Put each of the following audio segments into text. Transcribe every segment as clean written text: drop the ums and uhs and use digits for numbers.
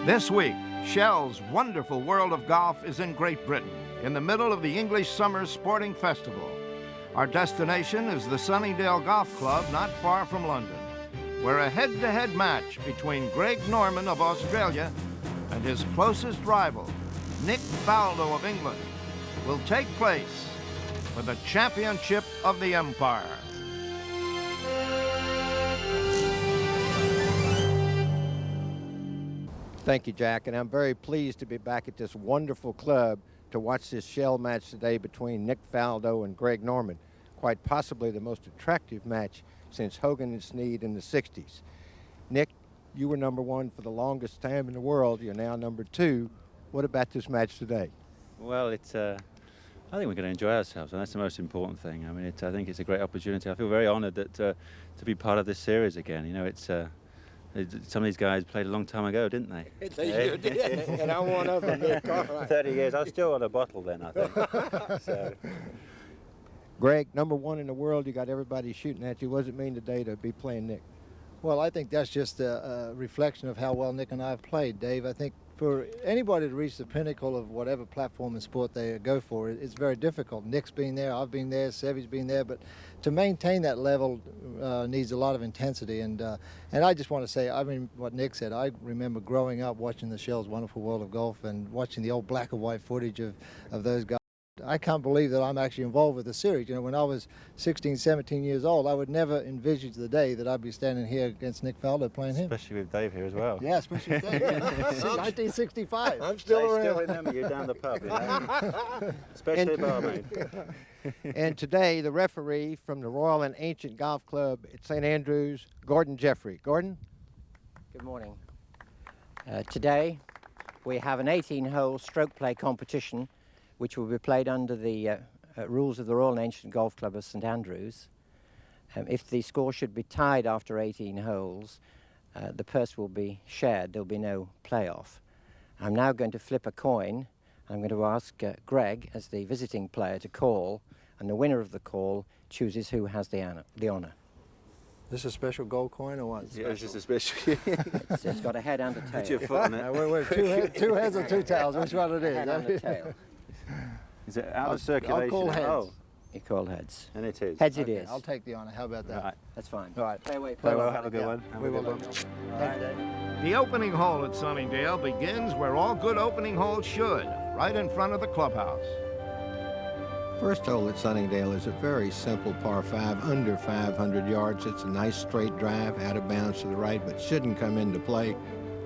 This week, Shell's wonderful world of golf is in Great Britain, in the middle of the English Summer Sporting Festival. Our destination is the Sunningdale Golf Club, not far from London, where a head-to-head match between Greg Norman of Australia and his closest rival, Nick Faldo of England, will take place for the championship of the Empire. Thank you, Jack, and I'm very pleased to be back at this wonderful club to watch this shell match today between Nick Faldo and Greg Norman, quite possibly the most attractive match since Hogan and Snead in the 60s. Nick, you were number one for the longest time in the world. You're now number two. What about this match today? Well, I think we're going to enjoy ourselves, and that's the most important thing. I mean, I think it's a great opportunity. I feel very honoured that to be part of this series again. You know, some of these guys played a long time ago, didn't they? They did, and I'm one of them, Nick. All right. 30 years. I was still on a bottle then, I think. So. Greg, number one in the world, you got everybody shooting at you. What does it mean today to be playing Nick? Well, I think that's just a reflection of how well Nick and I have played, Dave. I think for anybody to reach the pinnacle of whatever platform and sport they go for, it's very difficult. Nick's been there, I've been there, Sevy's been there, but to maintain that level needs a lot of intensity. And I just want to say, I mean, what Nick said, I remember growing up watching the Shell's Wonderful World of Golf and watching the old black and white footage of those guys. I can't believe that I'm actually involved with the series. You know, when I was 16, 17 years old, I would never envisage the day that I'd be standing here against Nick Faldo playing him. Especially with Dave here as well. Yeah, especially with Dave. 1965. I'm still around. I still remember you down the pub, you know? Especially barmaid. And today, the referee from the Royal and Ancient Golf Club at St. Andrews, Gordon Jeffrey. Gordon? Good morning. Today, we have an 18-hole stroke play competition which will be played under the rules of the Royal and Ancient Golf Club of St. Andrews. If the score should be tied after 18 holes, the purse will be shared. There'll be no playoff. I'm now going to flip a coin. I'm going to ask Greg, as the visiting player, to call, and the winner of the call chooses who has the honour. Is this a special gold coin or what? Yeah, this is a special. It's got a head and a tail. Put your foot on it. Wait, two heads or two tails? Which one it is? Head and a tail. Is it out of circulation? I'll call heads. Oh. You call heads. And it is. Heads Okay, it is. I'll take the honour. How about that? Right. That's fine. All right. Play away. Play well. Have a good one. We will do. The opening hole at Sunningdale begins where all good opening holes should, right in front of the clubhouse. First hole at Sunningdale is a very simple par 5, under 500 yards. It's a nice straight drive, out of bounds to the right, but shouldn't come into play.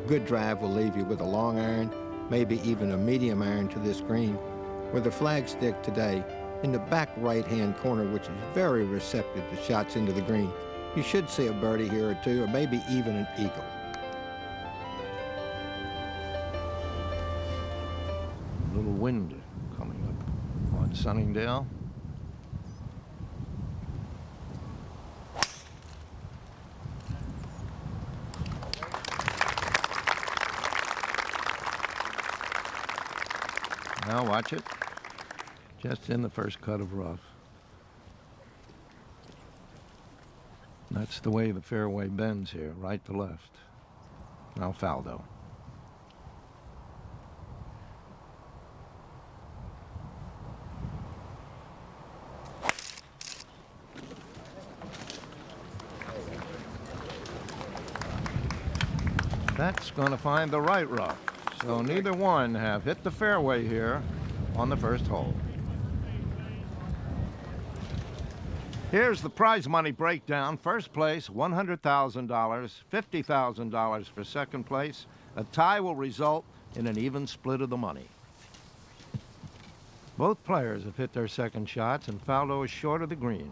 Good drive will leave you with a long iron, maybe even a medium iron to this green. Where the flags stick today, in the back right-hand corner, which is very receptive to shots into the green, you should see a birdie here or two, or maybe even an eagle. A little wind coming up on Sunningdale. Now watch it. Just in the first cut of rough. That's the way the fairway bends here, right to left. Now Faldo. That's going to find the right rough. So neither one have hit the fairway here on the first hole. Here's the prize money breakdown. First place, $100,000, $50,000 for second place. A tie will result in an even split of the money. Both players have hit their second shots, and Faldo is short of the green.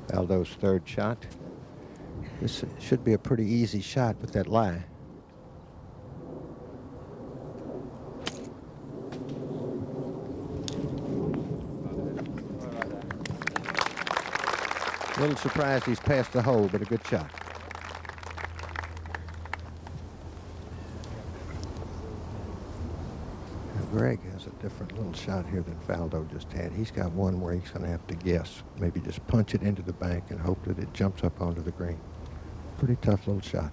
Faldo's third shot. This should be a pretty easy shot with that lie. A little surprised he's past the hole, but a good shot. Now Greg has a different little shot here than Faldo just had. He's got one where he's going to have to guess, maybe just punch it into the bank and hope that it jumps up onto the green. Pretty tough little shot.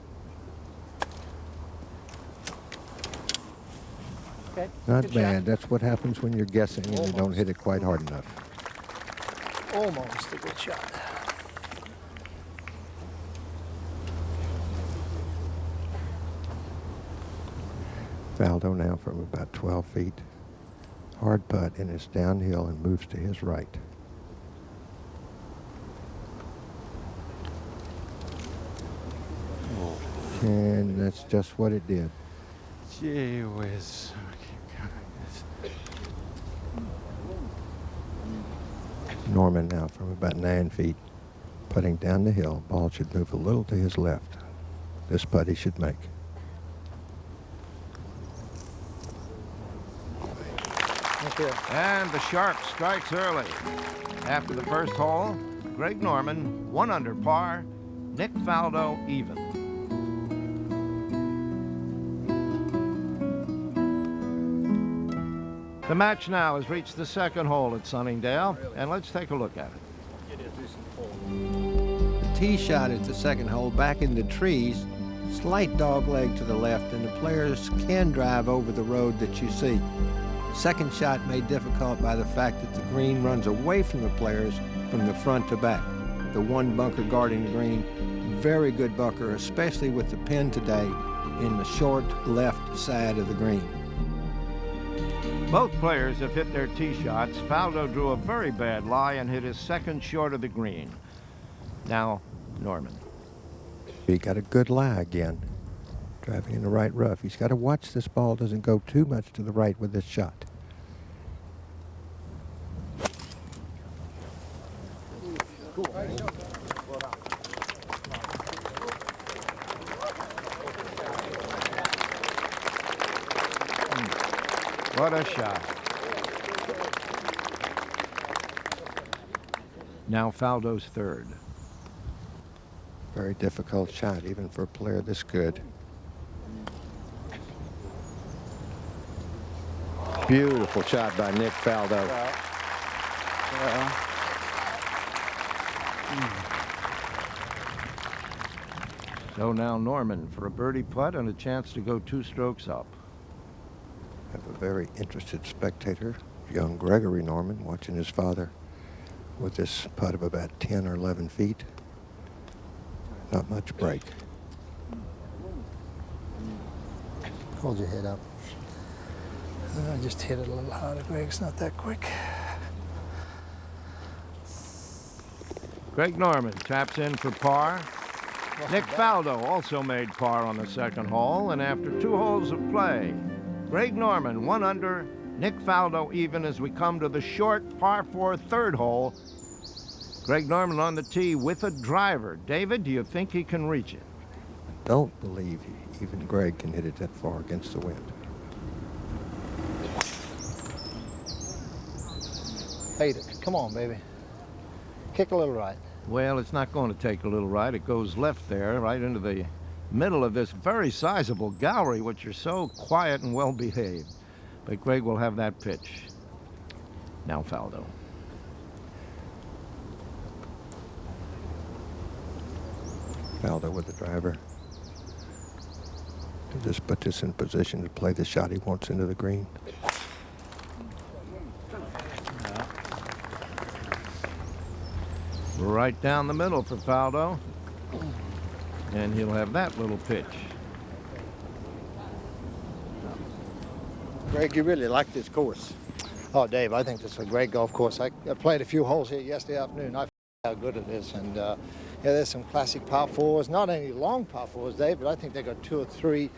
Okay. Not Good bad. shot. That's what happens when you're guessing and you don't hit it quite hard enough. Almost a good shot. Faldo now from about 12 feet. Hard putt, and it's downhill and moves to his right. And that's just what it did. Gee whiz. Norman now from about 9 feet, putting down the hill. Ball should move a little to his left. This putt he should make. And the Shark strikes early. After the first hole, Greg Norman, 1 under par, Nick Faldo even. The match now has reached the second hole at Sunningdale, and let's take a look at it. The tee shot at the second hole back in the trees, slight dog leg to the left, and the players can drive over the road that you see. Second shot made difficult by the fact that the green runs away from the players from the front to back. The one bunker guarding the green, very good bunker, especially with the pin today in the short left side of the green. Both players have hit their tee shots. Faldo drew a very bad lie and hit his second short of the green. Now, Norman. He got a good lie again, driving in the right rough. He's got to watch this ball doesn't go too much to the right with this shot. What a shot. Now Faldo's third. Very difficult shot, even for a player this good. Beautiful shot by Nick Faldo. So now Norman for a birdie putt and a chance to go 2 strokes up. Have a very interested spectator, young Gregory Norman, watching his father with this putt of about 10 or 11 feet. Not much break. Hold your head up. I just hit it a little harder, Greg. It's not that quick. Greg Norman taps in for par. Nick Faldo also made par on the second hole, and after 2 holes of play, Greg Norman 1 under, Nick Faldo even as we come to the short par 4 third hole. Greg Norman on the tee with a driver. David, do you think he can reach it? Don't believe even Greg can hit it that far against the wind. Hate it. Come on, baby. Kick a little right. Well, it's not going to take a little right. It goes left there, right into the middle of this very sizable gallery, which are so quiet and well behaved. But Greg will have that pitch. Now Faldo. Faldo with the driver. To just put this in position to play the shot he wants into the green. Right down the middle for Faldo. And he'll have that little pitch. Greg, you really like this course. Oh, Dave, I think this is a great golf course. I played a few holes here yesterday afternoon. I how good it is. And yeah, there's some classic par 4s. Not any long par 4s, Dave, but I think they got 2 or 3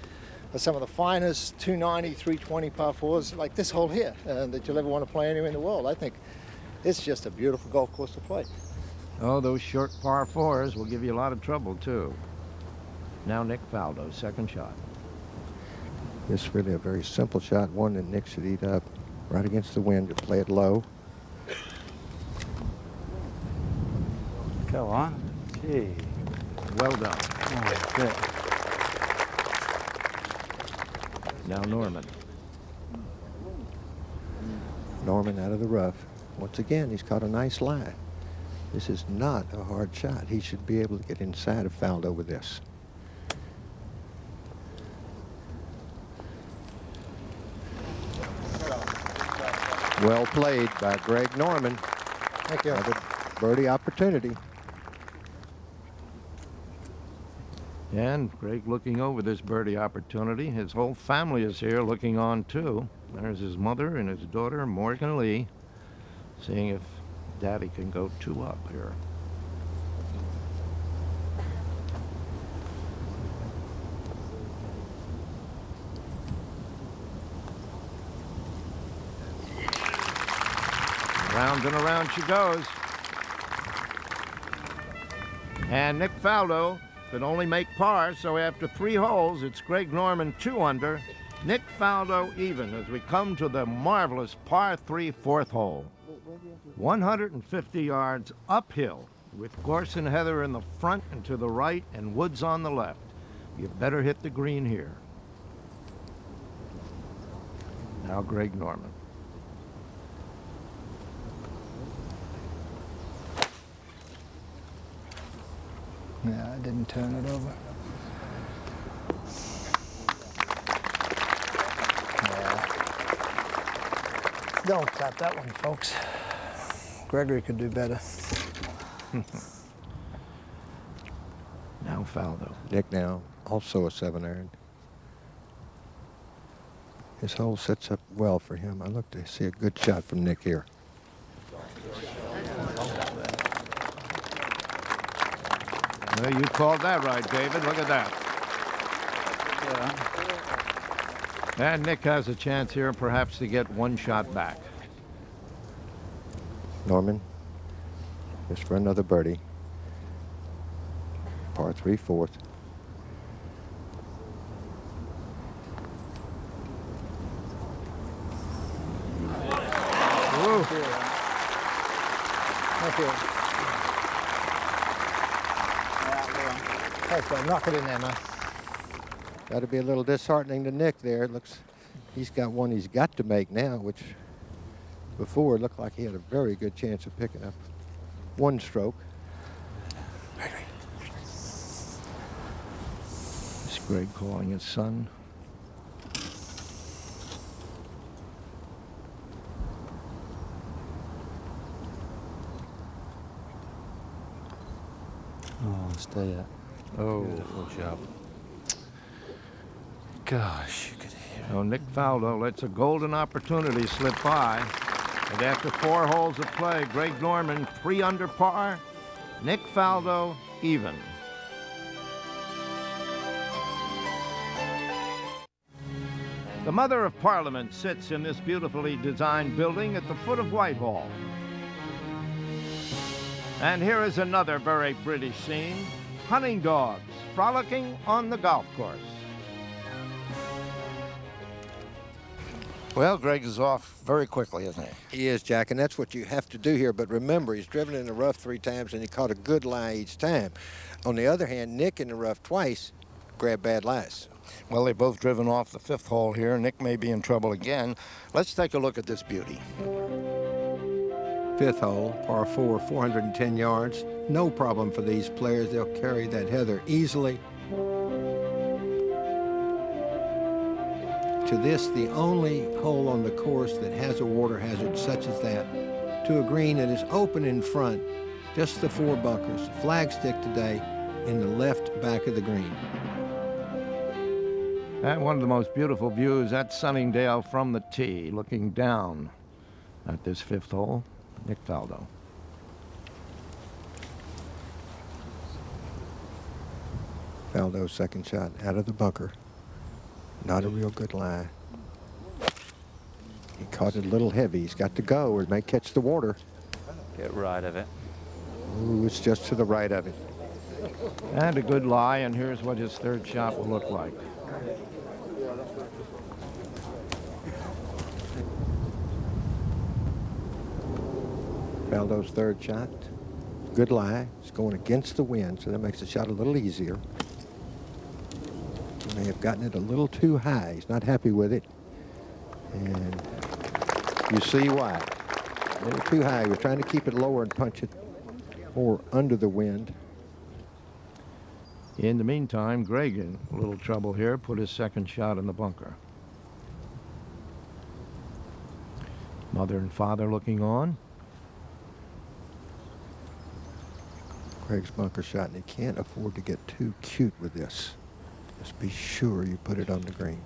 of some of the finest 290, 320 par 4s like this hole here that you'll ever want to play anywhere in the world. I think it's just a beautiful golf course to play. Oh, those short par 4s will give you a lot of trouble, too. Now Nick Faldo, second shot. This is really a very simple shot, one that Nick should eat up right against the wind to play it low. Go on. Gee. Well done. Oh, good. Now Norman. Norman out of the rough. Once again, he's caught a nice lie. This is not a hard shot. He should be able to get inside of Faldo with this. Well played by Greg Norman. Thank you. Another birdie opportunity. And Greg looking over this birdie opportunity. His whole family is here looking on too. There's his mother and his daughter, Morgan Lee, seeing if Daddy can go 2 up here. Round and around she goes. And Nick Faldo could only make par, so after 3 holes, it's Greg Norman 2 under, Nick Faldo even as we come to the marvelous par 3 4th hole. 150 yards uphill with gorse and heather in the front and to the right and woods on the left. You better hit the green here. Now Greg Norman. Yeah, I didn't turn it over. Yeah. Don't tap that one, folks. Gregory could do better. Now Faldo. Nick now also a 7-iron. His hole sets up well for him. I look to see a good shot from Nick here. Well, you called that right, David. Look at that. Yeah. And Nick has a chance here perhaps to get 1 shot back. Norman, just for another birdie. Par 3 4th. Thank you. Okay, knock it in there, man. Got to be a little disheartening to Nick there. It looks he's got one he's got to make now, which before it looked like he had a very good chance of picking up 1 stroke. It's Greg calling his son. Oh, stay up. Oh. Beautiful job. Gosh, you could hear it. So Nick Faldo lets a golden opportunity slip by. And after 4 holes of play, Greg Norman 3 under par, Nick Faldo even. The Mother of Parliament sits in this beautifully designed building at the foot of Whitehall. And here is another very British scene, hunting dogs frolicking on the golf course. Well, Greg is off very quickly, isn't he? He is, Jack, and that's what you have to do here. But remember, he's driven in the rough 3 times, and he caught a good lie each time. On the other hand, Nick in the rough twice grabbed bad lies. Well, they've both driven off the 5th hole here. Nick may be in trouble again. Let's take a look at this beauty. 5th hole, par 4, 410 yards. No problem for these players. They'll carry that heather easily. To this, the only hole on the course that has a water hazard such as that, to a green that is open in front, just the 4 bunkers, flagstick today in the left back of the green. And one of the most beautiful views at Sunningdale from the tee, looking down at this 5th hole, Nick Faldo. Faldo's second shot out of the bunker. Not a real good lie. He caught it a little heavy. He's got to go or it may catch the water. Get right of it. Ooh, it's just to the right of it. And a good lie, and here's what his 3rd shot will look like. Faldo's 3rd shot. Good lie. It's going against the wind, so that makes the shot a little easier. He may have gotten it a little too high. He's not happy with it. And you see why. A little too high. He was trying to keep it lower and punch it more under the wind. In the meantime, Greg in a little trouble here, put his 2nd shot in the bunker. Mother and father looking on. Greg's bunker shot, and he can't afford to get too cute with this. Just be sure you put it on the green.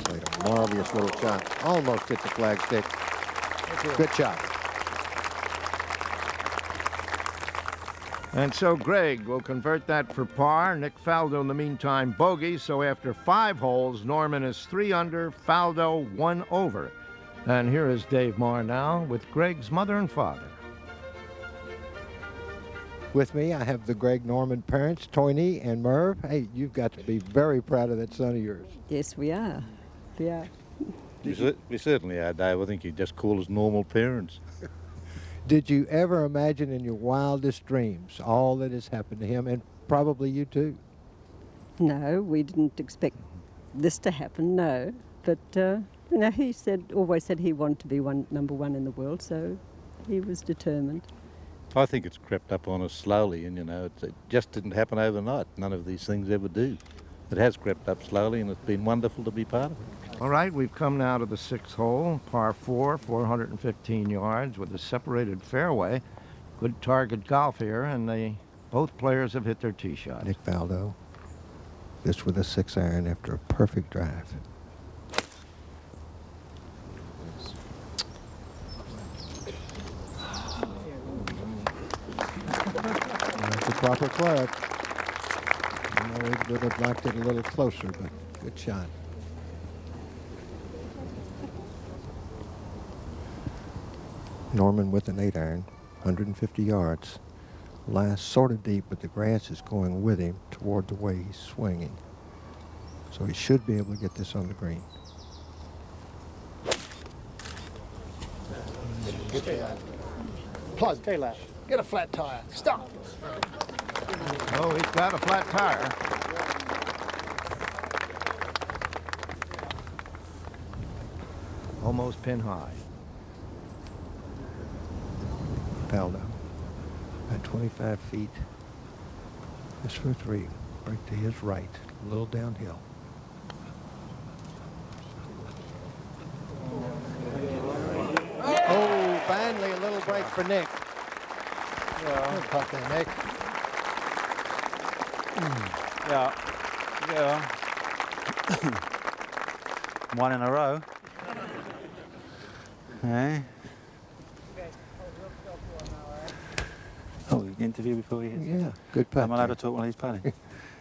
Played a marvelous little shot. Almost hit the flagstick. Good shot. And so Greg will convert that for par. Nick Faldo, in the meantime, bogey. So after 5 holes, Norman is 3 under, Faldo 1 over. And here is Dave Marr now with Greg's mother and father. With me, I have the Greg Norman parents, Toynee and Merv. Hey, you've got to be very proud of that son of yours. Yes, we are. We are. We certainly are, Dave. I think you just call us normal parents. Did you ever imagine in your wildest dreams all that has happened to him, and probably you too? No, we didn't expect this to happen, no. But, you know, he always said he wanted to be number one in the world, so he was determined. I think it's crept up on us slowly, and, you know, it just didn't happen overnight. None of these things ever do. It has crept up slowly, and it's been wonderful to be part of it. All right, we've come now to the 6th hole, par 4, 415 yards with a separated fairway. Good target golf here, and both players have hit their tee shot. Nick Faldo, this with a 6-iron after a perfect drive. That's a proper club. I know he would have liked it a little closer, but good shot. Norman with an 8-iron, 150 yards. Lies sort of deep, but the grass is going with him toward the way he's swinging. So he should be able to get this on the green. Plug. Get a flat tire. Stop. Oh, he's got a flat tire. Almost pin high. Faldo at 25 feet. Just for 3. Break to his right. A little downhill. Oh, finally a little break for Nick. Good putt there, Nick. Yeah. One in a row. Hey. Oh, we interview before he hits. Yeah, good putt. I'm allowed to talk while he's putting.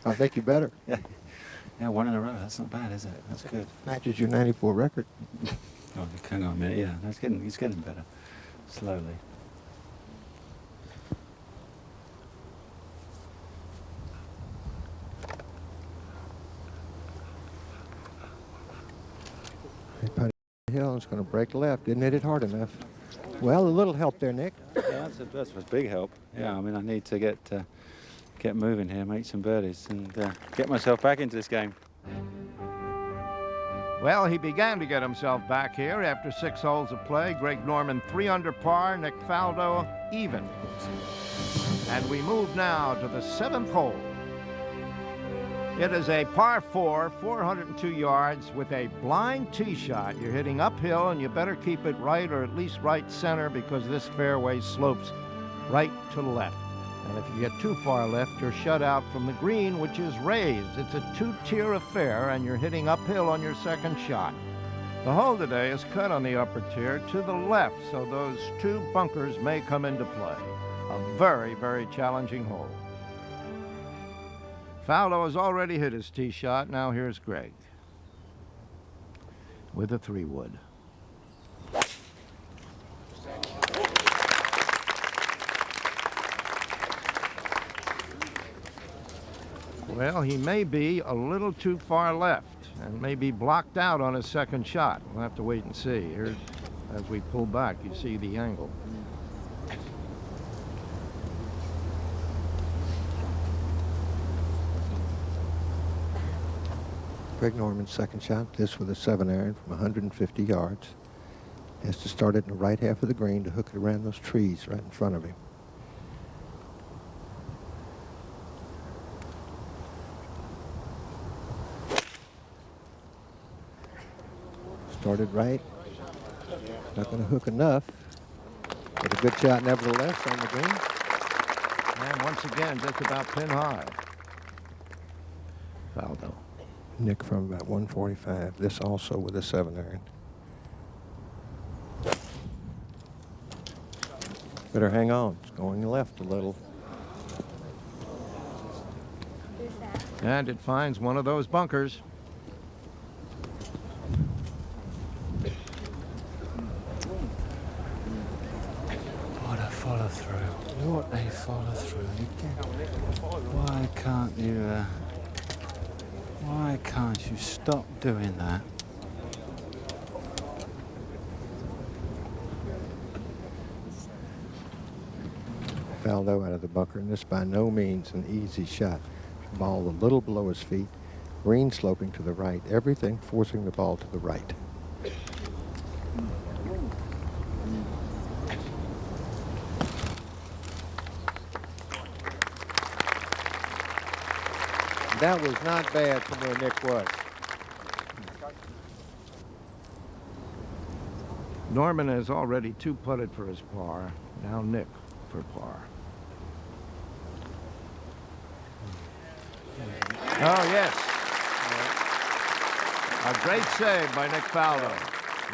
I think you better. Yeah, 1 in a row. That's not bad, is it? That's good. Matches your 94 record. Oh, hang on a minute. Yeah, he's getting better, slowly. He putted the hill and it's going to break left. Didn't hit it hard enough. Well, a little help there, Nick. Yeah, that's a big help. Yeah, I mean, I need to get moving here, make some birdies, and get myself back into this game. Well, he began to get himself back here after 6 holes of play. Greg Norman 3 under par, Nick Faldo even. And we move now to the 7th hole. It is a par 4, 402 yards with a blind tee shot. You're hitting uphill, and you better keep it right, or at least right center, because this fairway slopes right to left. And if you get too far left, you're shut out from the green, which is raised. It's a 2-tier affair, and you're hitting uphill on your second shot. The hole today is cut on the upper tier to the left, so those 2 bunkers may come into play. A very, very challenging hole. Faldo has already hit his tee shot. Now here's Greg with a 3-wood. Well, he may be a little too far left and may be blocked out on his second shot. We'll have to wait and see. Here's, as we pull back, you see the angle. Greg Norman's second shot, this with a 7-iron from 150 yards. He has to start it in the right half of the green to hook it around those trees right in front of him. Started right, Not going to hook enough, but a good shot nevertheless on the green. And once again, just about pin high. Faldo. Nick from about 145. This also with a 7-iron. Better hang on. It's going left a little. And it finds one of those bunkers. What a follow through. What a follow through. Why can't you stop doing that? Faldo out of the bunker, and this by no means an easy shot. Ball a little below his feet, green sloping to the right, everything forcing the ball to the right. That was not bad from where Nick was. Norman has already two-putted for his par. Now Nick for par. Oh, yes. A great save by Nick Faldo.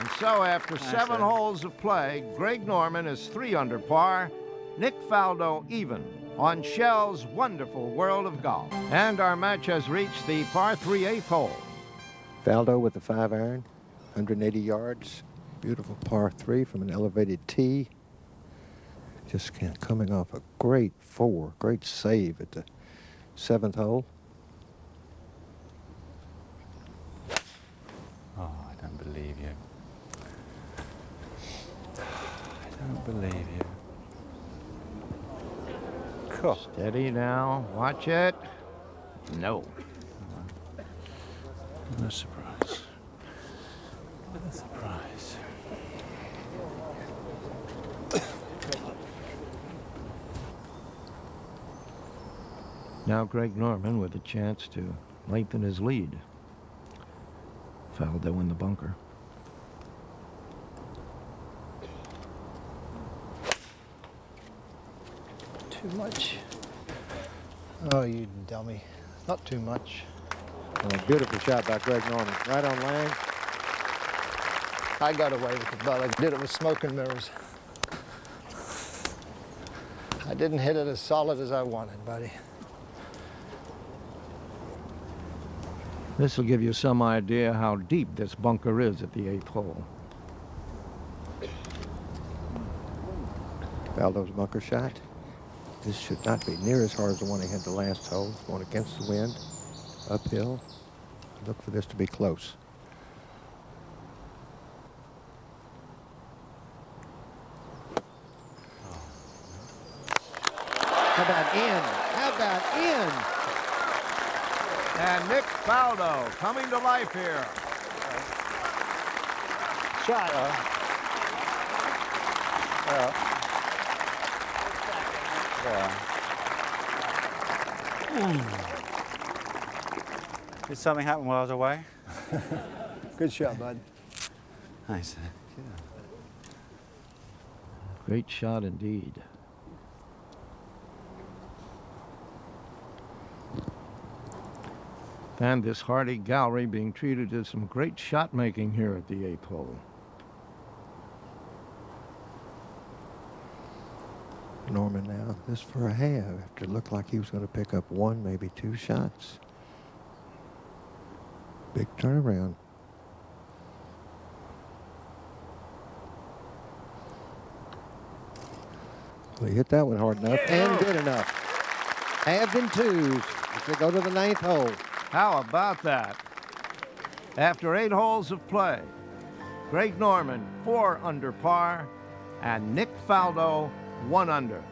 And so after 7 holes of play, Greg Norman is 3 under par, Nick Faldo even on Shell's wonderful world of golf. And our match has reached the par 3 8th hole. Faldo with the 5-iron, 180 yards. Beautiful par 3 from an elevated tee. Just coming off a great 4, great save at the 7th hole. Oh, I don't believe you. I don't believe you. Cool. Steady now. Watch it. No. What a surprise. What a surprise. Now Greg Norman with a chance to lengthen his lead. Faldo in the bunker. Too much. Oh, you dummy. Not too much. Oh, beautiful shot by Greg Norman. Right on line. I got away with it, but I did it with smoke and mirrors. I didn't hit it as solid as I wanted, buddy. This will give you some idea how deep this bunker is at the 8th hole. Faldo's bunker shot. This should not be near as hard as the one he had the last hole. Going against the wind, uphill. Look for this to be close. How about in? How about in? And Nick Faldo coming to life here. Shot. Did something happen while I was away? Good shot, bud. Thanks. Great shot indeed. And this hardy gallery being treated to some great shot making here at the 8th hole. Norman now, this for a half, after it looked like he was going to pick up 1, maybe 2 shots. Big turnaround. Well, he hit that one hard enough and good enough. Halved in 2s as they go to the 9th hole. How about that? After 8 holes of play, Greg Norman 4 under par and Nick Faldo 1 under.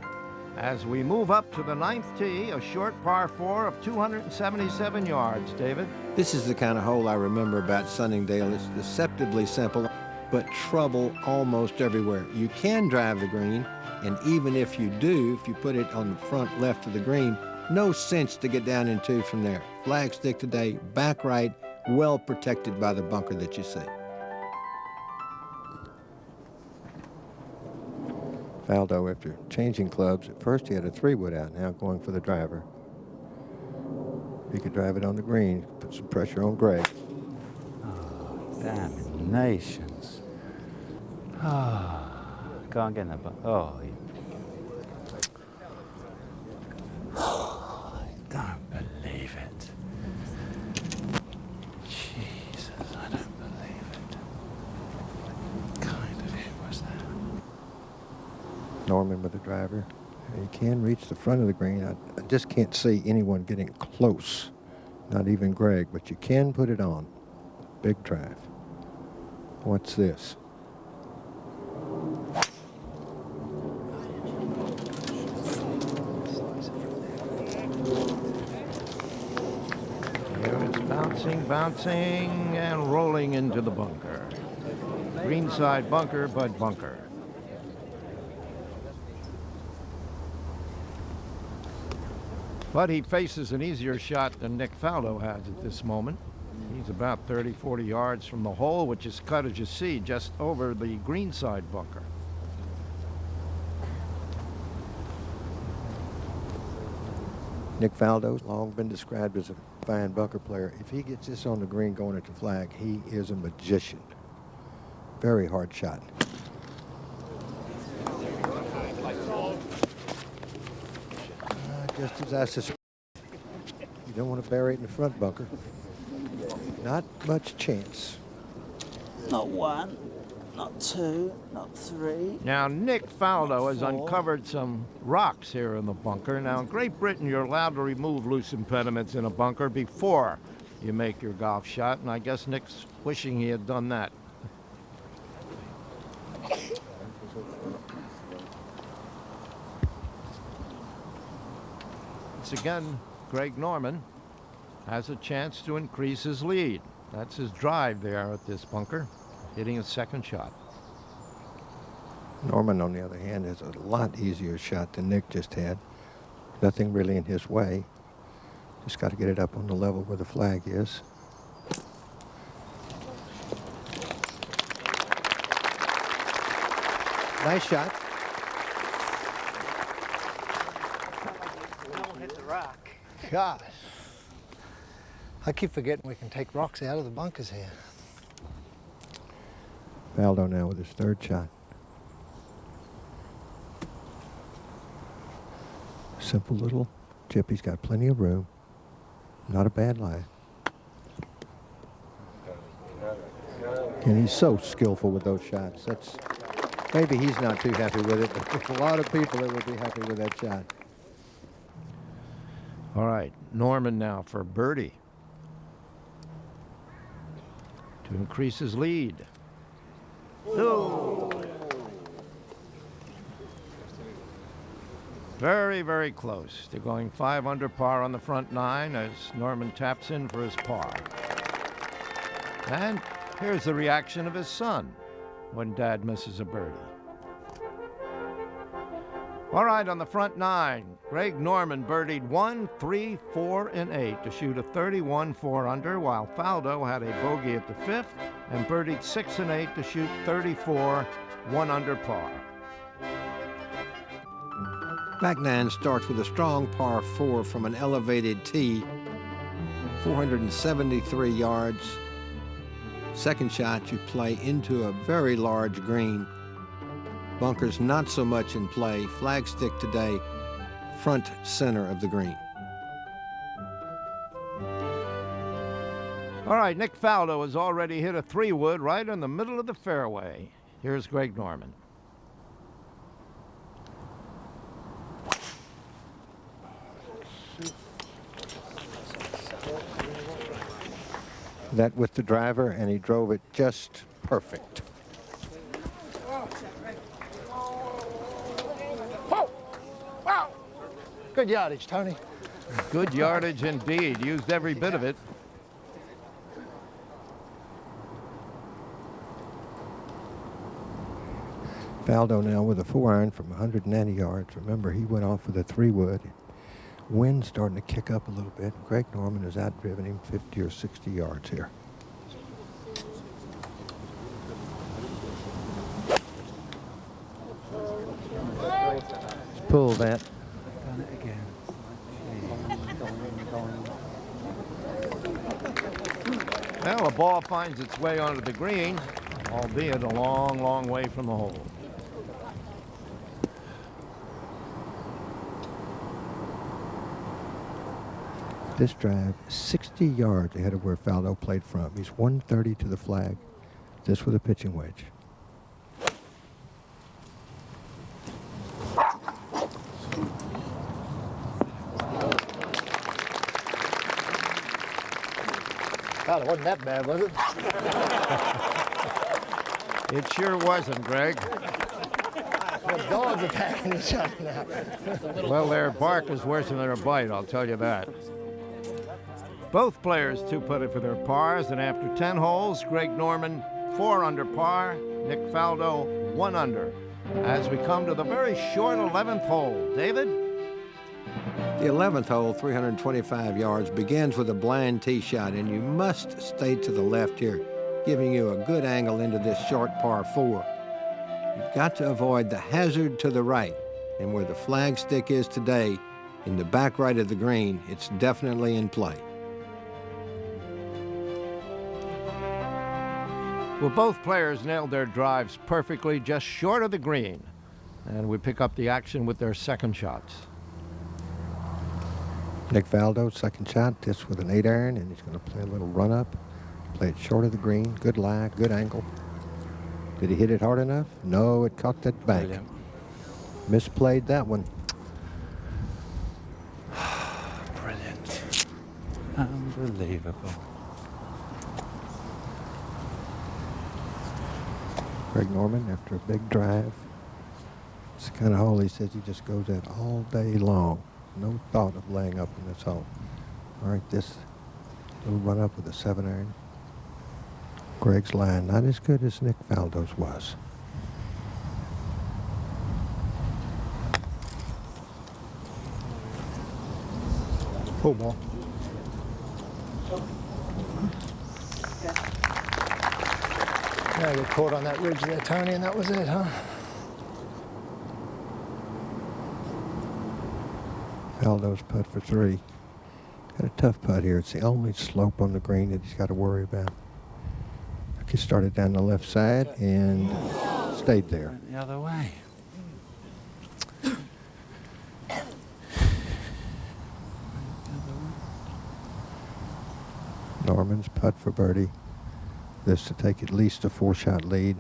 As we move up to the 9th tee, a short par 4 of 277 yards, David. This is the kind of hole I remember about Sunningdale. It's deceptively simple, but trouble almost everywhere. You can drive the green, and even if you do, if you put it on the front left of the green, no sense to get down in 2 from there. Flag stick today, back right, well protected by the bunker that you see. Faldo, after changing clubs, at first he had a 3-wood out, now going for the driver. If he could drive it on the green, put some pressure on Greg. Damnations. Go on, get in that butt. I don't believe it. Jesus, I don't believe it. What kind of hit was that? Norman with the driver. He can reach the front of the green. I just can't see anyone getting close, not even Greg, but you can put it on. Big drive. What's this? Here it's bouncing, and rolling into the bunker. Greenside bunker, but bunker. But he faces an easier shot than Nick Faldo has at this moment. He's about 30, 40 yards from the hole, which is cut, as you see, just over the greenside bunker. Nick Faldo's long been described as a fine bunker player. If he gets this on the green going at the flag, he is a magician. Very hard shot. Just as I suspect, you don't want to bury it in the front bunker. Not much chance. Not 1, not 2, not 3. Now, Nick Faldo has 4. uncovered some rocks here in the bunker. Now, in Great Britain, you're allowed to remove loose impediments in a bunker before you make your golf shot, and I guess Nick's wishing he had done that. Once again, Greg Norman has a chance to increase his lead. That's his drive there at this bunker, hitting his second shot. Norman, on the other hand, has a lot easier shot than Nick just had. Nothing really in his way. Just got to get it up on the level where the flag is. Nice shot. That one hit the rock. Gosh. I keep forgetting we can take rocks out of the bunkers here. Faldo now with his third shot. Simple little chip. He's got plenty of room. Not a bad lie. And he's so skillful with those shots. That's maybe he's not too happy with it, but there's a lot of people that would be happy with that shot. All right, Norman now for birdie to increase his lead. Oh. Very, very close to going 5 under par on the front 9 as Norman taps in for his par. And here's the reaction of his son when Dad misses a birdie. All right, on the front 9, Greg Norman birdied 1, 3, 4, and 8 to shoot a 31 4-under, while Faldo had a bogey at the 5th and birdied 6 and 8 to shoot 34 1-under par. Back 9 starts with a strong par 4 from an elevated tee, 473 yards. Second shot, you play into a very large green. Bunkers not so much in play. Flagstick today, front center of the green. All right, Nick Faldo has already hit a 3-wood right in the middle of the fairway. Here's Greg Norman. That with the driver, and he drove it just perfect. Good yardage, Tony. Good yardage indeed. Used every bit of it. Faldo now with a 4-iron from 190 yards. Remember, he went off with a 3-wood. Wind starting to kick up a little bit. Greg Norman has outdriven him 50 or 60 yards here. pull that. Done it again. Well, the ball finds its way onto the green, albeit a long, long way from the hole. This drive, 60 yards ahead of where Faldo played from. He's 130 to the flag. This with a pitching wedge. God, it wasn't that bad, was it? It sure wasn't, Greg. The dogs attacking each other now. Well, their bark is worse than their bite, I'll tell you that. Both players two-putted for their pars, and after 10 holes, Greg Norman 4 under par, Nick Faldo 1 under. As we come to the very short 11th hole. David? The 11th hole, 325 yards, begins with a blind tee shot, and you must stay to the left here, giving you a good angle into this short par 4. You've got to avoid the hazard to the right, and where the flag stick is today, in the back right of the green, it's definitely in play. Well, both players nailed their drives perfectly just short of the green. And we pick up the action with their second shots. Nick Faldo, second shot, this with an 8-iron, and he's going to play a little run-up. Play it short of the green, good lie, good angle. Did he hit it hard enough? No, it caught that bank. Brilliant. Misplayed that one. Brilliant. Unbelievable. Greg Norman, after a big drive. It's the kind of hole he says he just goes at all day long. No thought of laying up in this hole. All right, this little run up with a 7-iron. Greg's line, not as good as Nick Faldo's was. Pull ball. Yeah, got caught on that ridge there, Tony, and that was it, huh? Faldo's putt for 3. Got a tough putt here. It's the only slope on the green that he's got to worry about. He started down the left side and stayed there. Went the other way. Norman's putt for birdie. This to take at least a 4-shot lead.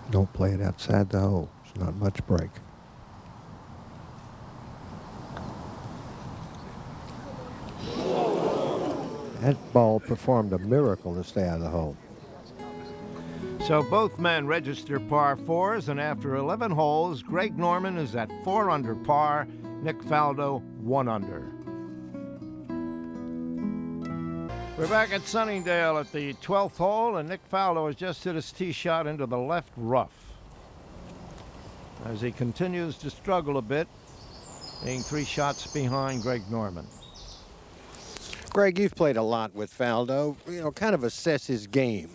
Don't play it outside the hole. It's not much break. That ball performed a miracle to stay out of the hole. So both men register par 4s, and after 11 holes, Greg Norman is at 4 under par, Nick Faldo 1 under. We're back at Sunningdale at the 12th hole, and Nick Faldo has just hit his tee shot into the left rough. As he continues to struggle a bit, being 3 shots behind Greg Norman. Greg, you've played a lot with Faldo. You know, kind of assess his game.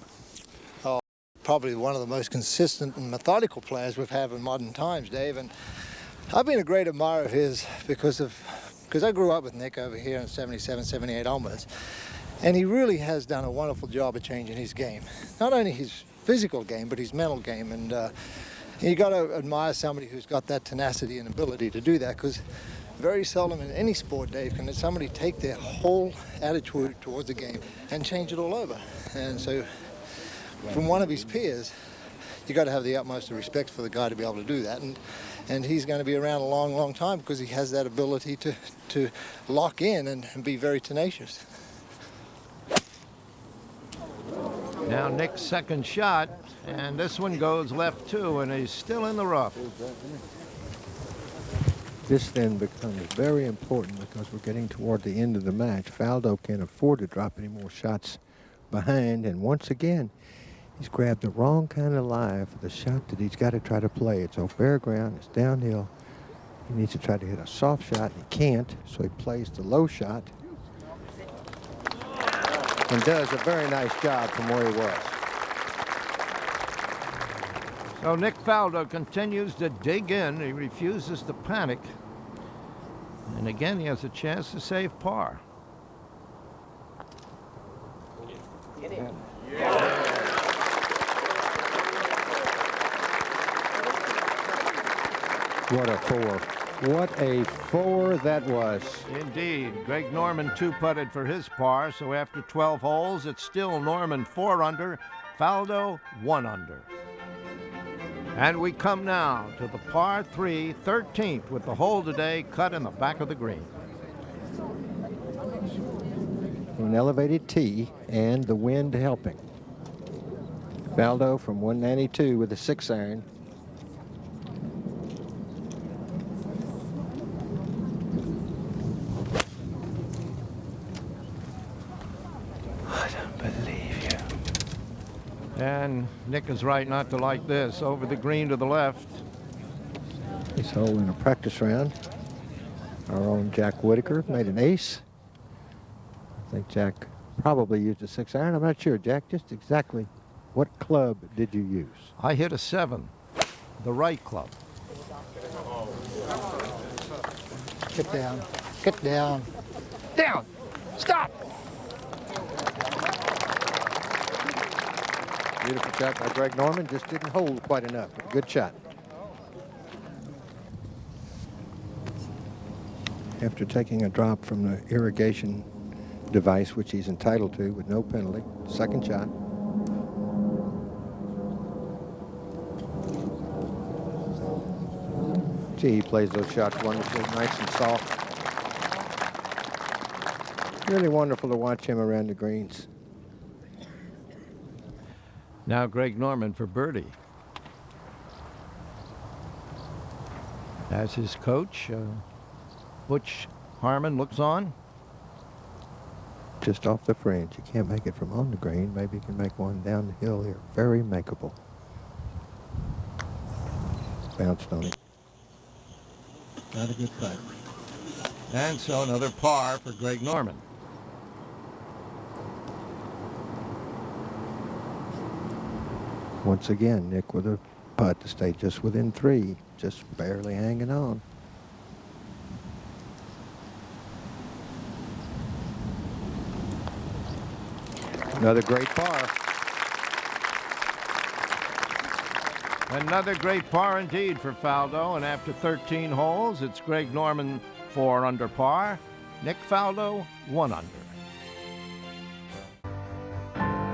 Probably one of the most consistent and methodical players we've had in modern times, Dave. And I've been a great admirer of his because I grew up with Nick over here in 77, 78 onwards. And he really has done a wonderful job of changing his game. Not only his physical game, but his mental game. And you got to admire somebody who's got that tenacity and ability to do that, because very seldom in any sport, Dave, can somebody take their whole attitude towards the game and change it all over. And so from one of his peers, you got to have the utmost of respect for the guy to be able to do that. And he's going to be around a long, long time because he has that ability to lock in and be very tenacious. Now Nick's second shot, and this one goes left too, and he's still in the rough. This then becomes very important because we're getting toward the end of the match. Faldo can't afford to drop any more shots behind, and once again, he's grabbed the wrong kind of lie for the shot that he's got to try to play. It's on bare ground, it's downhill. He needs to try to hit a soft shot, and he can't, so he plays the low shot and does a very nice job from where he was. So Nick Faldo continues to dig in. He refuses to panic. And again, he has a chance to save par. What a four. What a four that was. Indeed. Greg Norman two-putted for his par, so after 12 holes, it's still Norman 4 under, Faldo 1 under. And we come now to the par 3, 13th, with the hole today cut in the back of the green. An elevated tee and the wind helping. Faldo from 192 with a 6-iron. And Nick is right not to like this. Over the green to the left. This hole in a practice round. Our own Jack Whitaker made an ace. I think Jack probably used a 6-iron. I'm not sure, Jack. Just exactly what club did you use? I hit a 7, the right club. Get down. Get down. Down. Stop. Beautiful shot by Greg Norman. Just didn't hold quite enough. But good shot. After taking a drop from the irrigation device, which he's entitled to with no penalty, second shot. Gee, he plays those shots wonderfully, nice and soft. Really wonderful to watch him around the greens. Now Greg Norman for birdie. As his coach, Butch Harmon looks on. Just off the fringe. You can't make it from on the green. Maybe you can make one down the hill here. Very makeable. Bounced on it. Not a good putt. And so another par for Greg Norman. Once again, Nick with a putt to stay just within 3. Just barely hanging on. Another great par. Another great par indeed for Faldo, and after 13 holes, it's Greg Norman 4 under par, Nick Faldo 1 under.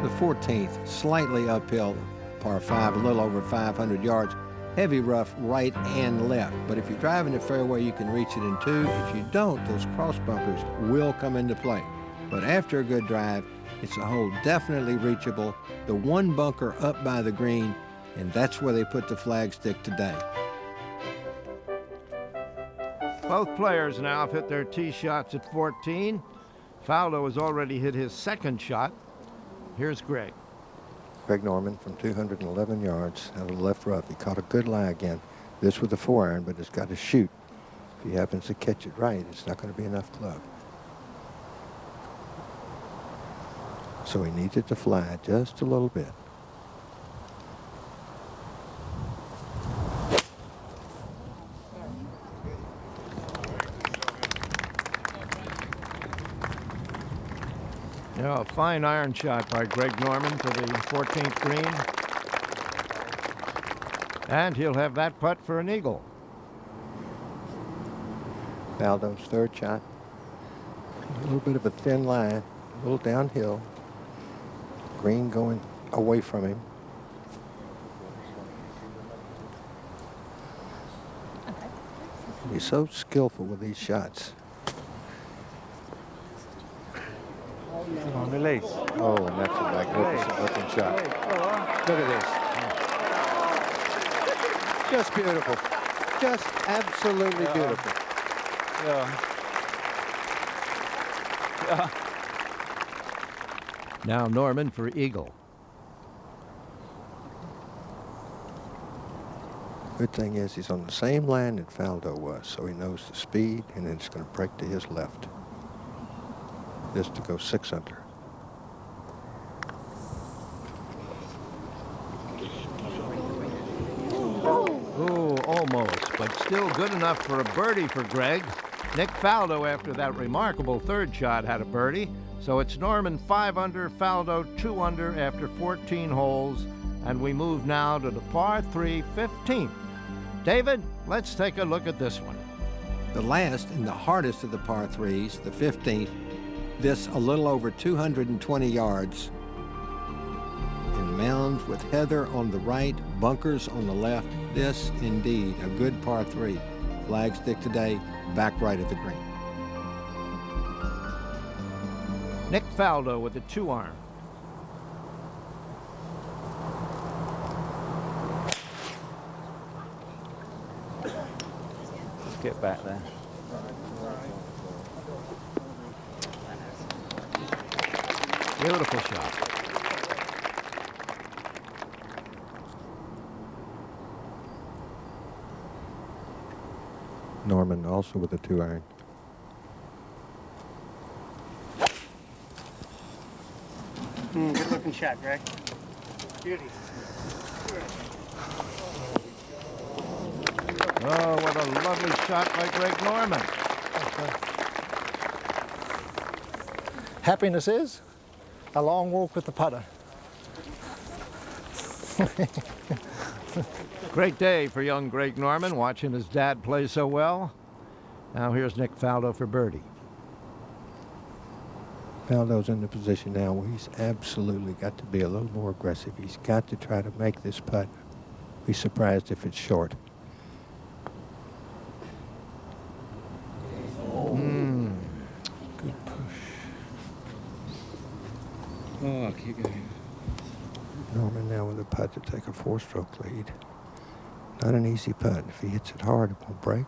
The 14th, slightly uphill, par 5, a little over 500 yards. Heavy rough right and left, but if you drive in the fairway, you can reach it in 2. If you don't, those cross bumpers will come into play. But after a good drive, it's a hole definitely reachable. The one bunker up by the green, and that's where they put the flagstick today. Both players now have hit their tee shots at 14. Faldo has already hit his second shot. Here's Greg. Greg Norman from 211 yards out of the left rough. He caught a good lie again. This with a 4-iron, but it's got to shoot. If he happens to catch it right, it's not going to be enough club. So he needs it to fly just a little bit. Yeah, a fine iron shot by Greg Norman to the 14th green. And he'll have that putt for an eagle. Faldo's third shot. A little bit of a thin line, a little downhill. Green going away from him. He's so skillful with these shots. On release. Oh, and that's a magnificent looking shot. Look at this. Just beautiful. Just absolutely beautiful. Now Norman for eagle. Good thing is he's on the same line that Faldo was, so he knows the speed, and then it's going to break to his left. Just to go 6 under. almost, but still good enough for a birdie for Greg. Nick Faldo, after that remarkable third shot, had a birdie. So it's Norman 5 under, Faldo 2 under after 14 holes. And we move now to the par 3 15th. David, let's take a look at this one. The last and the hardest of the par threes, the 15th, this a little over 220 yards. And mound with heather on the right, bunkers on the left. This, indeed, a good par 3. Flag stick today, back right of the green. Nick Faldo with a 2-iron. Get back there. Beautiful shot. Norman also with a 2-iron. Good looking shot, Greg. Beauty. Oh, what a lovely shot by Greg Norman. Happiness is a long walk with the putter. Great day for young Greg Norman, watching his dad play so well. Now here's Nick Faldo for birdie. Faldo's in the position now where he's absolutely got to be a little more aggressive. He's got to try to make this putt. Be surprised if it's short. Good push. Oh, keep going. Norman now with a putt to take a 4-stroke lead. Not an easy putt. If he hits it hard, it won't break.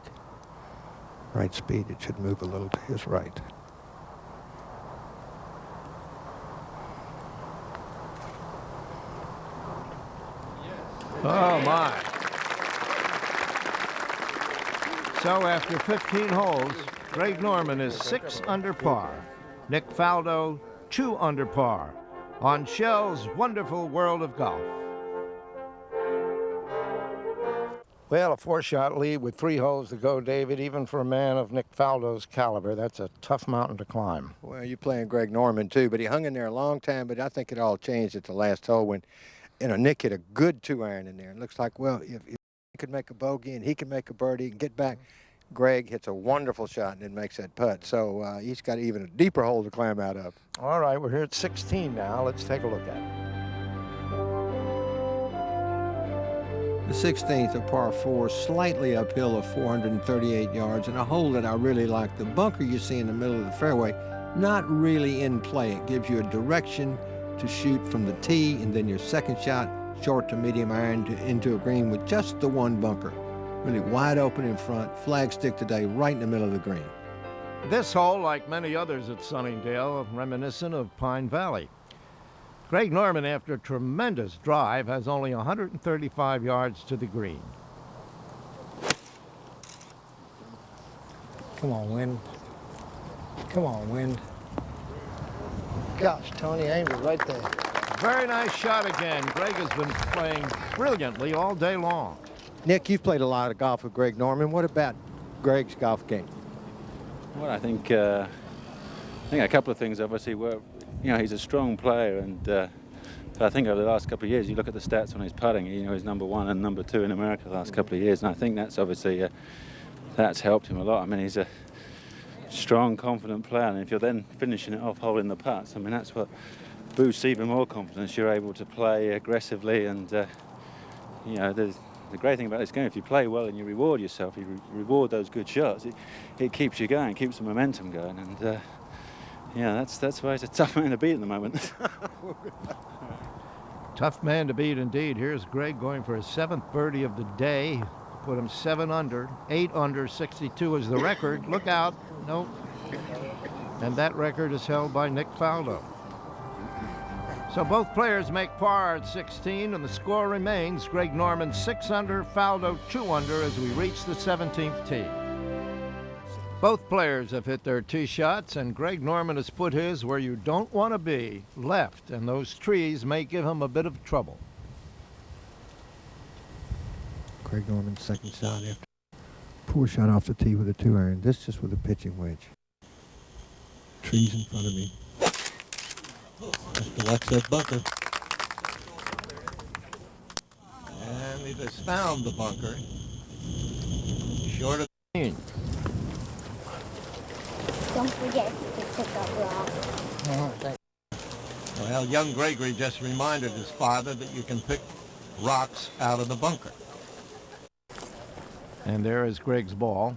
Right speed, it should move a little to his right. Oh, my. So after 15 holes, Greg Norman is 6 under par. Nick Faldo, 2 under par on Shell's wonderful world of golf. Well, a 4-shot lead with 3 holes to go, David. Even for a man of Nick Faldo's caliber, that's a tough mountain to climb. Well, you're playing Greg Norman, too, but he hung in there a long time, but I think it all changed at the last hole when, Nick hit a good 2-iron in there. It looks like, well, if he could make a bogey and he can make a birdie and get back, Greg hits a wonderful shot and then makes that putt. So he's got even a deeper hole to climb out of. All right, we're here at 16 now. Let's take a look at it. The 16th, a par 4, slightly uphill of 438 yards, and a hole that I really like. The bunker you see in the middle of the fairway, not really in play. It gives you a direction to shoot from the tee, and then your second shot, short to medium iron into a green with just the one bunker. Really wide open in front, flag stick today, right in the middle of the green. This hole, like many others at Sunningdale, reminiscent of Pine Valley. Greg Norman, after a tremendous drive, has only 135 yards to the green. Come on, wind. Come on, wind. Gosh, Tony aimed it right there. Very nice shot again. Greg has been playing brilliantly all day long. Nick, you've played a lot of golf with Greg Norman. What about Greg's golf game? Well, I think a couple of things obviously were, he's a strong player, and I think over the last couple of years, you look at the stats on his putting, he's number 1 and number 2 in America the last couple of years, and I think that's obviously, that's helped him a lot. I mean, he's a strong, confident player, and if you're then finishing it off holding the putts, I mean, that's what boosts even more confidence. You're able to play aggressively, and, the great thing about this game, if you play well and you reward yourself, you reward those good shots, it keeps you going, keeps the momentum going, and that's why he's a tough man to beat at the moment. Tough man to beat indeed. Here's Greg going for his 7th birdie of the day. Put him 7 under, 8 under, 62 is the record. Look out. Nope. And that record is held by Nick Faldo. So both players make par at 16, and the score remains Greg Norman 6 under, Faldo 2 under as we reach the 17th tee. Both players have hit their tee shots, and Greg Norman has put his where you don't want to be, left, and those trees may give him a bit of trouble. Greg Norman's second shot after poor shot off the tee with a 2-iron. This just with a pitching wedge. Trees in front of me. Have to watch that bunker. And it has found the bunker. Short of the green. Don't forget to pick up rocks. Well, young Gregory just reminded his father that you can pick rocks out of the bunker. And there is Greg's ball.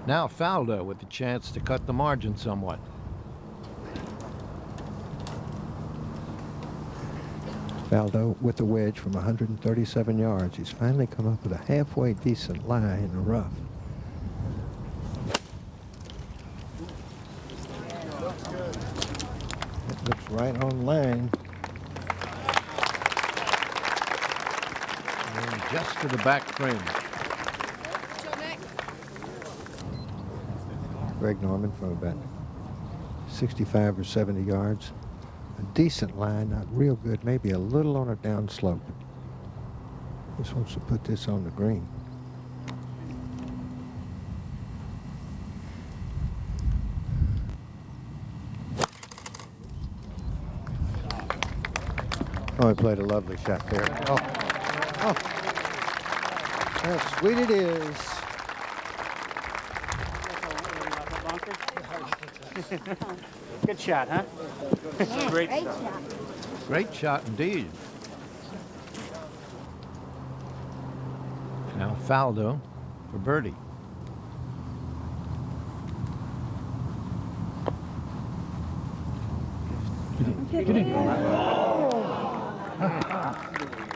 Now Faldo with the chance to cut the margin somewhat. Faldo with the wedge from 137 yards. He's finally come up with a halfway decent lie in the rough. It looks right on line. And just to the back fringe. Greg Norman from about 65 or 70 yards. A decent line, not real good, maybe a little on a down slope. Just wants to put this on the green. Oh, he played a lovely shot there. Oh, how sweet it is. Good shot, huh? Yeah, Great great shot. shot. Great shot indeed. Now Faldo for birdie.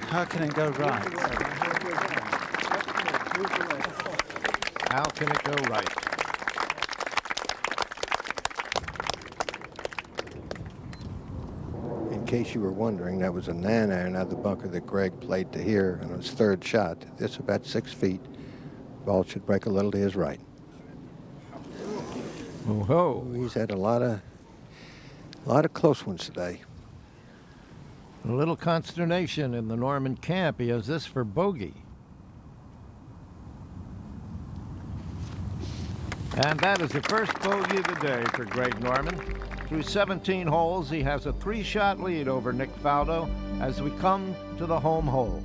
How can it go right? How can it go right? In case you were wondering, that was a 9-iron out of the bunker that Greg played to here on his third shot. This about 6 feet. Ball should break a little to his right. Oh-ho. He's had a lot of close ones today. A little consternation in the Norman camp. He has this for bogey. And that is the first bogey of the day for Greg Norman. Through 17 holes, he has a 3-shot lead over Nick Faldo as we come to the home hole.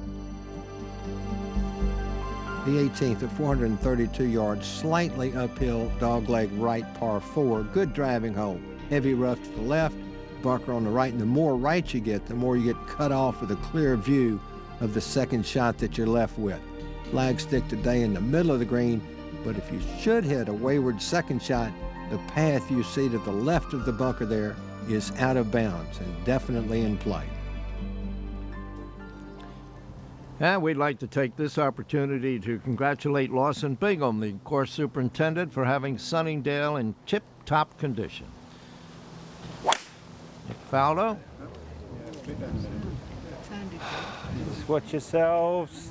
The 18th at 432 yards, slightly uphill, dogleg right par 4. Good driving hole. Heavy rough to the left, bunker on the right. And the more right you get, the more you get cut off with a clear view of the second shot that you're left with. Flag stick today in the middle of the green, but if you should hit a wayward second shot, the path you see to the left of the bunker there is out of bounds and definitely in play. And we'd like to take this opportunity to congratulate Lawson Bingham, the course superintendent, for having Sunningdale in tip-top condition. Nick Faldo. Just watch yourselves.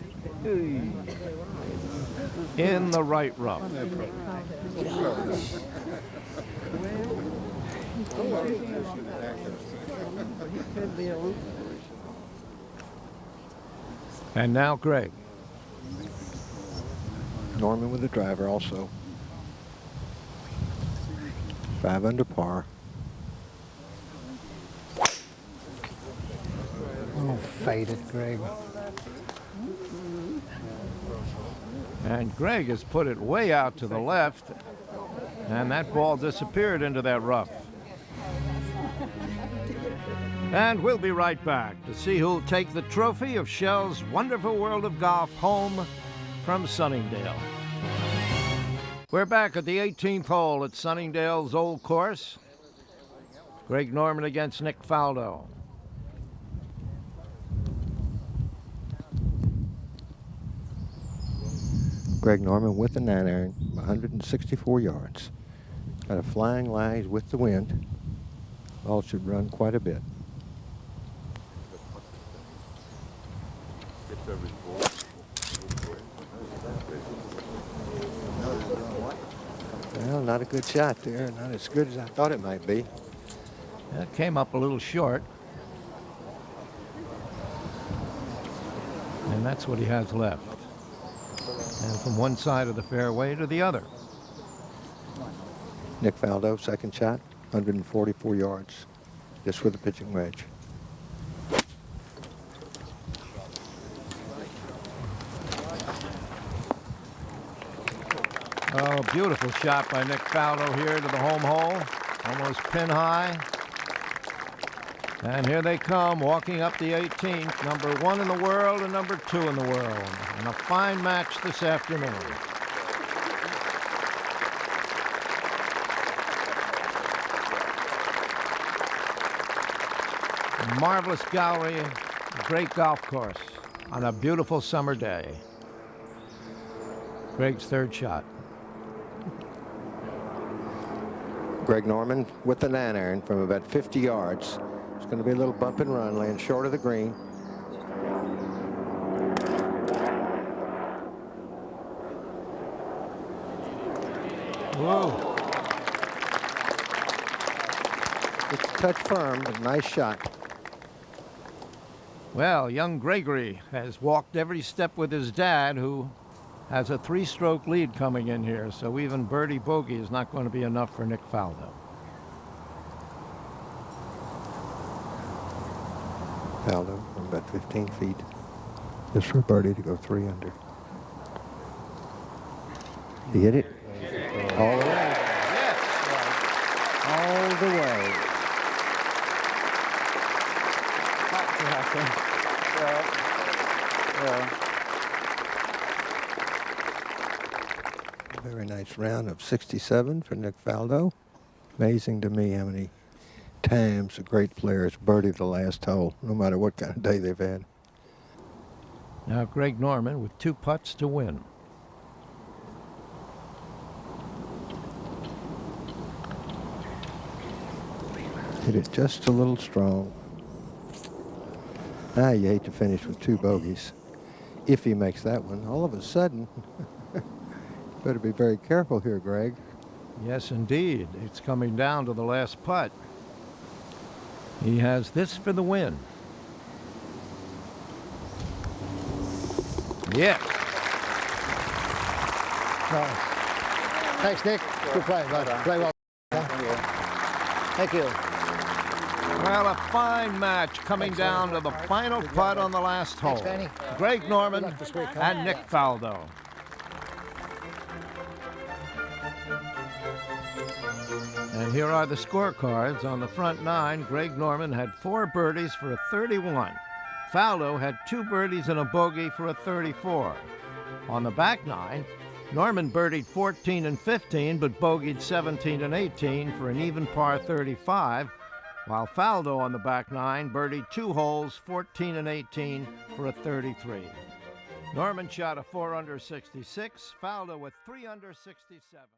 In the right rough. And now Greg. Norman with the driver also. 5 under par. Oh, faded, Greg. And Greg has put it way out to the left, and that ball disappeared into that rough. And we'll be right back to see who'll take the trophy of Shell's Wonderful World of Golf home from Sunningdale. We're back at the 18th hole at Sunningdale's old course. Greg Norman against Nick Faldo. Greg Norman with the 9-iron, 164 yards. Got a flying lie with the wind. Ball should run quite a bit. Well, not a good shot there. Not as good as I thought it might be. That came up a little short. And that's what he has left. And from one side of the fairway to the other. Nick Faldo, second shot, 144 yards, just with a pitching wedge. Oh, beautiful shot by Nick Faldo here to the home hole, almost pin high. And here they come, walking up the 18th, number 1 in the world and number 2 in the world. And a fine match this afternoon. A marvelous gallery, a great golf course on a beautiful summer day. Greg's third shot. Greg Norman with the 9-iron from about 50 yards. It's going to be a little bump and run, laying short of the green. Whoa. It's a touch firm, but nice shot. Well, young Gregory has walked every step with his dad, who has a 3-stroke lead coming in here, so even birdie bogey is not going to be enough for Nick Faldo. Faldo from about 15 feet. Just for birdie to go 3 under. He hit it all the way. Yes. All the way. Very nice round of 67 for Nick Faldo. Amazing to me how many times the great players birdie the last hole, no matter what kind of day they've had. Now Greg Norman with 2 putts to win. Hit it just a little strong. Ah, you hate to finish with 2 bogeys. If he makes that one, all of a sudden, better be very careful here, Greg. Yes, indeed. It's coming down to the last putt. He has this for the win. Yes. Thanks, Nick. Good play, bud. Play well. Thank you. Well, a fine match coming down to the final putt on the last hole. Fanny. Greg Norman Good luck this week, huh? and Nick Faldo. And here are the scorecards. On the front 9, Greg Norman had 4 birdies for a 31. Faldo had 2 birdies and a bogey for a 34. On the back 9, Norman birdied 14 and 15, but bogeyed 17 and 18 for an even par 35, while Faldo on the back 9 birdied 2 holes, 14 and 18 for a 33. Norman shot a 4 under 66, Faldo with 3 under 67.